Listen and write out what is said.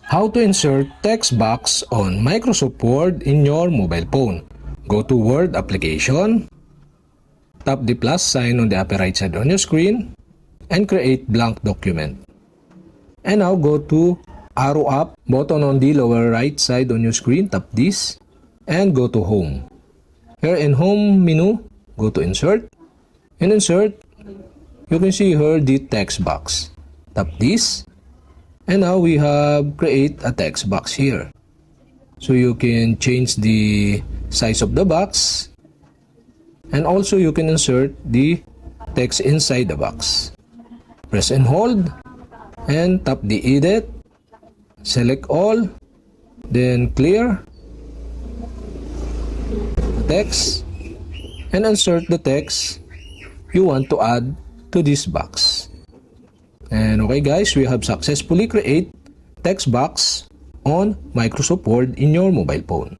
How to insert text box on Microsoft Word in your mobile phone. Go to Word application, tap the plus sign on the upper right side on your screen, and create blank document. And now go to arrow up button on the lower right side on your screen, tap this, and go to Home. Here in Home menu, go to Insert. In Insert, you can see here the text box. Tap this. And now we have create a text box here. So you can change the size of the box. And also you can insert the text inside the box. Press and hold. And tap the edit. Select all. Then clear the text. And insert the text you want to add to this box. And okay guys, we have successfully created text box on Microsoft Word in your mobile phone.